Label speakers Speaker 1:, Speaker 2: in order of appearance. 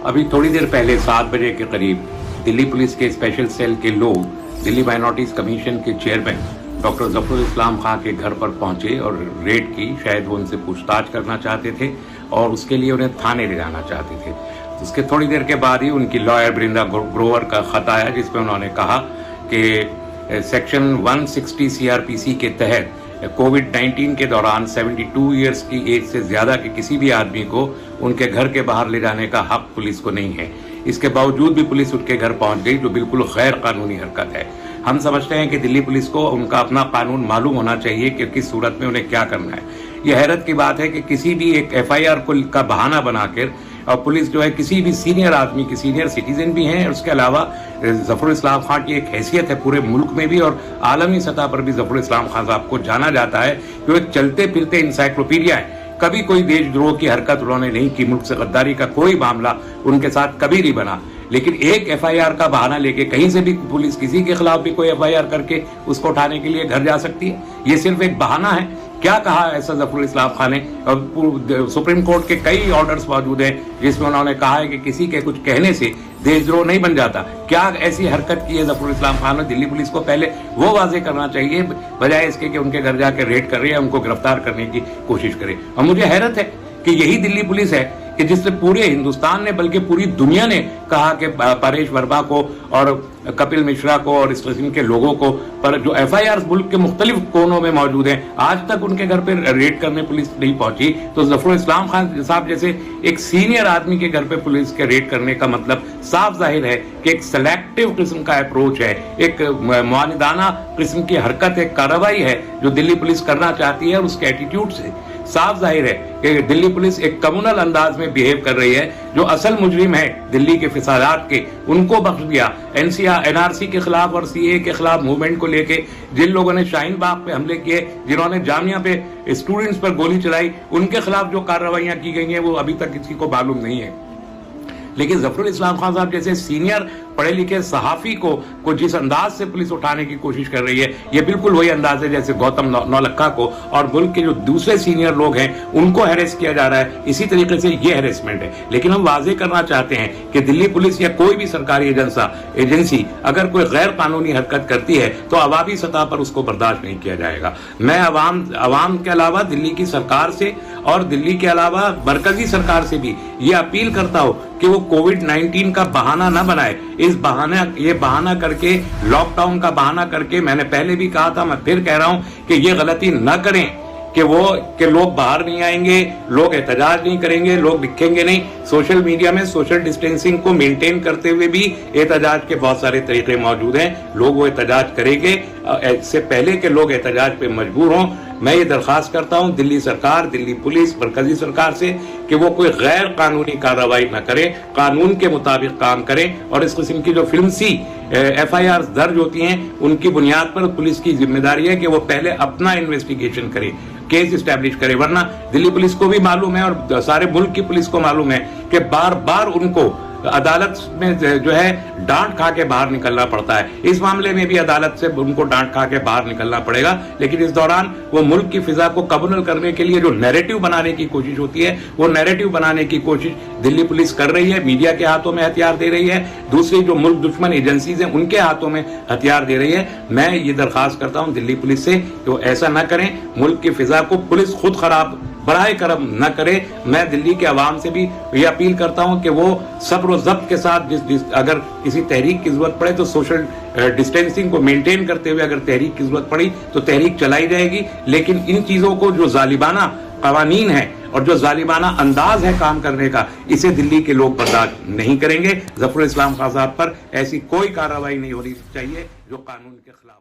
Speaker 1: अभी थोड़ी देर पहले 7 बजे के करीब दिल्ली पुलिस के स्पेशल सेल के लोग दिल्ली माइनॉरिटीज कमीशन के चेयरमैन डॉक्टर जफरुल इस्लाम खां के घर पर पहुंचे और रेड की। शायद वो उनसे पूछताछ करना चाहते थे और उसके लिए उन्हें थाने ले जाना चाहते थे। उसके थोड़ी देर के बाद ही उनकी लॉयर बृंदा ग्रोवर का खत आया, जिसमें उन्होंने कहा कि सेक्शन 160 सीआरपीसी के तहत कोविड-19 के दौरान 72 ईयर्स की एज से ज्यादा के किसी भी आदमी को उनके घर के बाहर ले जाने का हक पुलिस को नहीं है। इसके बावजूद भी पुलिस उनके घर पहुंच गई, जो बिल्कुल गैर कानूनी हरकत है। हम समझते हैं कि दिल्ली पुलिस को उनका अपना कानून मालूम होना चाहिए कि किस सूरत में उन्हें क्या करना है। यह हैरत की बात है कि किसी भी एक एफआईआर का बहाना बनाकर और पुलिस जो है किसी भी सीनियर आदमी की, सीनियर सिटीजन भी हैं, उसके अलावा जफरुल इस्लाम खां की एक हैसियत है पूरे मुल्क में भी और आलमी सतह पर भी जफरुल इस्लाम खां साहब को जाना जाता है कि वो एक चलते फिरते इंसाइक्लोपीडिया है। कभी कोई देशद्रोह की हरकत उन्होंने नहीं की, मुल्क से गद्दारी का कोई मामला उनके साथ कभी नहीं बना। लेकिन एक एफआईआर का बहाना लेके कहीं से भी पुलिस किसी के खिलाफ भी कोई एफआईआर करके उसको उठाने के लिए घर जा सकती है। ये सिर्फ एक बहाना है। क्या कहा ऐसा जफरुल इस्लाम खान ने? सुप्रीम कोर्ट के कई ऑर्डर्स मौजूद हैं जिसमें उन्होंने कहा है कि किसी के कुछ कहने से देशद्रोह नहीं बन जाता। क्या ऐसी हरकत की है जफरुल इस्लाम खान ने? दिल्ली पुलिस को पहले वो वाजे करना चाहिए, बजाय इसके कि उनके घर जाकर रेड कर रहे हैं, उनको गिरफ्तार करने की कोशिश करे। और मुझे हैरत है कि यही दिल्ली पुलिस है कि जिससे पूरे हिंदुस्तान ने बल्कि पूरी दुनिया ने कहा कि परेश वर्मा को और कपिल मिश्रा को और इस किस्म के लोगों को पर जो एफआईआर मुल्क के मुख्तलिफ कोनों में मौजूद हैं, आज तक उनके घर पर रेड करने पुलिस नहीं पहुंची। तो जफरुल इस्लाम खान साहब जैसे एक सीनियर आदमी के घर पे पुलिस के रेड करने का मतलब साफ जाहिर है कि एक सिलेक्टिव किस्म का अप्रोच है, एक मुआनिदाना किस्म की हरकत है, कार्रवाई है जो दिल्ली पुलिस करना चाहती है। और उसके एटीट्यूड से साफ जाहिर है कि दिल्ली पुलिस एक कम्युनल अंदाज में बिहेव कर रही है। जो असल मुजरिम है दिल्ली के फिसादात के, उनको बख्श दिया। एनआरसी के खिलाफ और सीए के खिलाफ मूवमेंट को लेके जिन लोगों ने शाहीन बाग पे हमले किए, जिन्होंने जामिया पे स्टूडेंट्स पर गोली चलाई, उनके खिलाफ जो कार्रवाइयां की गई हैं वो अभी तक किसी को मालूम नहीं है। लेकिन जफरुल इस्लाम खान साहब जैसे सीनियर पढ़े लिखे सहाफी को जिस अंदाज से पुलिस उठाने की कोशिश कर रही है, ये बिल्कुल वही अंदाज है जैसे गौतम नौलखा को और मुल्क के जो दूसरे सीनियर लोग हैं उनको हैरेस किया जा रहा है। इसी तरीके से ये हैरेसमेंट है। लेकिन हम वाजे करना चाहते हैं कि दिल्ली पुलिस या कोई भी सरकारी एजेंसी अगर कोई गैर कानूनी हरकत करती है तो अवामी सतह पर उसको बर्दाश्त नहीं किया जाएगा। मैं अवाम के अलावा दिल्ली की सरकार से और दिल्ली के अलावा मरकजी सरकार से भी ये अपील करता हूं कि वो कोविड-19 का बहाना न बनाए। ये बहाना करके, लॉकडाउन का बहाना करके, मैंने पहले भी कहा था, मैं फिर कह रहा हूं कि ये गलती न करें कि लोग बाहर नहीं आएंगे, लोग एहतजाज नहीं करेंगे, लोग दिखेंगे नहीं। सोशल मीडिया में सोशल डिस्टेंसिंग को मेंटेन करते हुए भी एहतजाज के बहुत सारे तरीके मौजूद हैं। लोग वो एहतजाज करेंगे। इससे पहले कि लोग एहतजाज पे मजबूर हों, मैं ये दरखास्त करता हूं दिल्ली सरकार, दिल्ली पुलिस, मरकजी सरकार से कि वो कोई गैर कानूनी कार्रवाई न करे, कानून के मुताबिक काम करें। और इस किस्म की जो फिल्मसी एफआईआर दर्ज होती हैं, उनकी बुनियाद पर पुलिस की जिम्मेदारी है कि वो पहले अपना इन्वेस्टिगेशन करे, केस स्टैब्लिश करे। वरना दिल्ली पुलिस को भी मालूम है और सारे मुल्क की पुलिस को मालूम है कि बार बार उनको अदालत में जो है डांट खा के बाहर निकलना पड़ता है। इस मामले में भी अदालत से उनको डांट खा के बाहर निकलना पड़ेगा। लेकिन इस दौरान वो मुल्क की फिजा को कम्युनल करने के लिए जो नैरेटिव बनाने की कोशिश होती है, वो नैरेटिव बनाने की कोशिश दिल्ली पुलिस कर रही है। मीडिया के हाथों में हथियार दे रही है, दूसरी जो मुल्क दुश्मन एजेंसीज हैं उनके हाथों में हथियार दे रही है। मैं ये दरखास्त करता हूं दिल्ली पुलिस से कि वो ऐसा न करें। मुल्क की फिजा को पुलिस खुद खराब बराए करम न करे। मैं दिल्ली के अवाम से भी ये अपील करता हूं कि वो सब्र और ज़ब्त के साथ अगर किसी तहरीक की जरूरत पड़े तो सोशल डिस्टेंसिंग को मेंटेन करते हुए अगर तहरीक की जरूरत पड़ी तो तहरीक चलाई जाएगी। लेकिन इन चीजों को जो जालिबाना कवानीन है और जो जालिबाना अंदाज है काम करने का, इसे दिल्ली के लोग बर्दाश्त नहीं करेंगे। जफरुल इस्लाम खान साहब पर ऐसी कोई कार्रवाई नहीं होनी चाहिए जो कानून के खिलाफ।